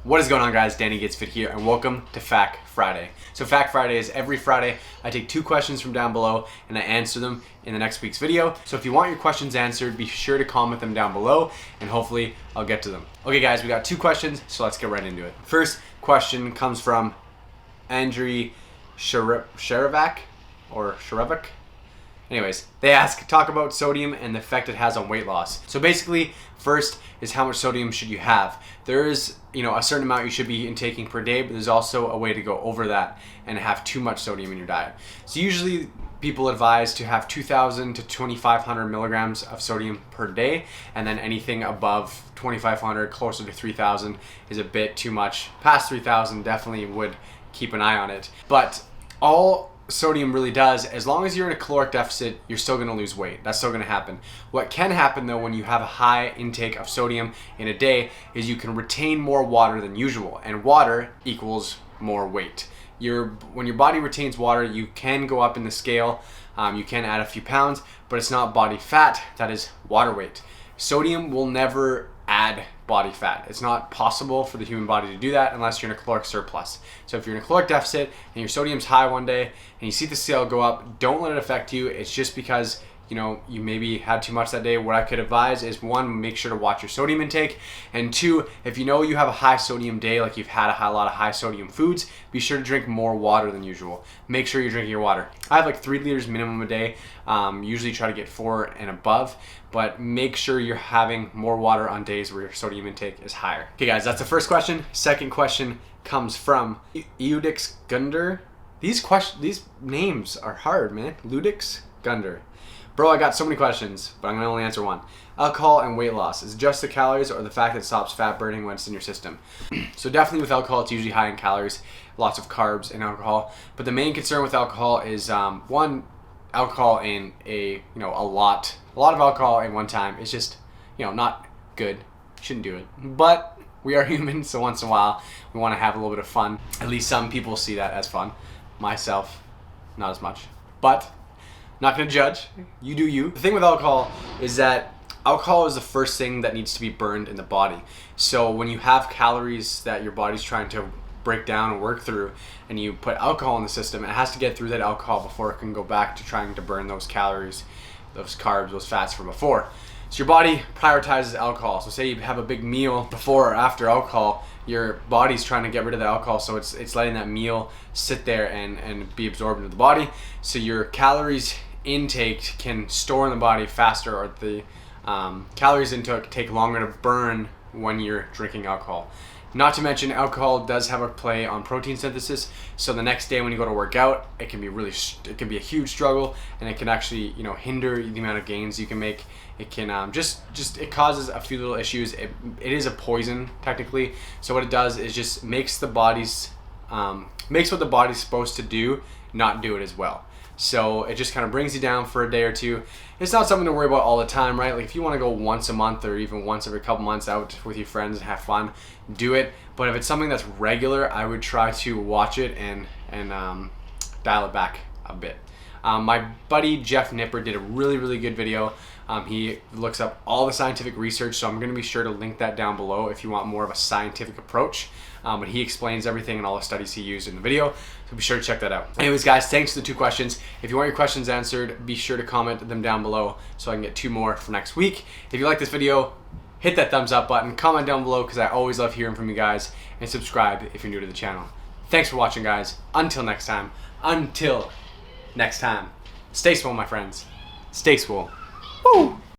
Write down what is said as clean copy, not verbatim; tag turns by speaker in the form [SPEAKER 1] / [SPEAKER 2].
[SPEAKER 1] What is going on, guys? Danny Gets Fit here, and welcome to Fact Friday. So Fact Friday is every Friday I take 2 questions from down below and I answer them in the next week's video. So if you want your questions answered, be sure to comment them down below and hopefully I'll get to them. Okay guys, we got 2 questions, so let's get right into it. First question comes from Andriy Sherevac. Anyways, they ask, talk about sodium and the effect it has on weight loss. So basically, first is how much sodium should you have. There is, a certain amount you should be intaking per day, but there's also a way to go over that and have too much sodium in your diet. So usually people advise to have 2,000 to 2,500 milligrams of sodium per day, and then anything above 2,500, closer to 3,000 is a bit too much. Past 3,000 definitely would keep an eye on it. But all sodium really does, as long as you're in a caloric deficit, you're still going to lose weight. That's still going to happen. What can happen though when you have a high intake of sodium in a day is you can retain more water than usual, and water equals more weight. When your body retains water, you can go up in the scale, you can add a few pounds, but it's not body fat, that is water weight. Sodium will never add body fat. It's not possible for the human body to do that unless you're in a caloric surplus. So if you're in a caloric deficit and your sodium's high one day and you see the scale go up, don't let it affect you. It's just because you maybe had too much that day. What I could advise is, 1, make sure to watch your sodium intake, and 2, if you know you have a high sodium day, like you've had a lot of high sodium foods, be sure to drink more water than usual. Make sure you're drinking your water. I have like 3 liters minimum a day, usually try to get 4 and above, but make sure you're having more water on days where your sodium intake is higher. Okay guys, that's the first question. Second question comes from Ludix Gunder. These names are hard, man. Ludix Gunder. Bro, I got so many questions, but I'm going to only answer one. Alcohol and weight loss. Is it just the calories or the fact that it stops fat burning when it's in your system? So definitely with alcohol, it's usually high in calories, lots of carbs in alcohol. But the main concern with alcohol is, 1, alcohol in a lot of alcohol in one time is just, not good. Shouldn't do it. But we are human, so once in a while, we want to have a little bit of fun. At least some people see that as fun. Myself, not as much. But not gonna judge. You do you. The thing with alcohol is that alcohol is the first thing that needs to be burned in the body. So when you have calories that your body's trying to break down and work through, and you put alcohol in the system, it has to get through that alcohol before it can go back to trying to burn those calories, those carbs, those fats from before. So your body prioritizes alcohol. So say you have a big meal before or after alcohol, your body's trying to get rid of the alcohol, so it's letting that meal sit there and be absorbed into the body. So your calories intake can store in the body faster, or the calories intake take longer to burn when you're drinking alcohol. Not to mention, alcohol does have a play on protein synthesis, so the next day when you go to work out, it can be a huge struggle, and it can actually hinder the amount of gains you can make. It can it causes a few little issues. It is a poison technically, so what it does is just makes what the body's supposed to do not do it as well. So it just kind of brings you down for a day or two. It's not something to worry about all the time, right? Like if you want to go once a month or even once every couple months out with your friends and have fun, do it. But if it's something that's regular, I would try to watch it and dial it back a bit. My buddy Jeff Nipper did a really good video. He looks up all the scientific research, so I'm going to be sure to link that down below if you want more of a scientific approach. But he explains everything and all the studies he used in the video, so be sure to check that out. Anyways guys, thanks for the 2 questions. If you want your questions answered, be sure to comment them down below so I can get 2 more for next week. If you like this video, hit that thumbs up button, comment down below because I always love hearing from you guys, and subscribe if you're new to the channel. Thanks for watching guys. Until next time, stay swole my friends. Stay swole. Woo!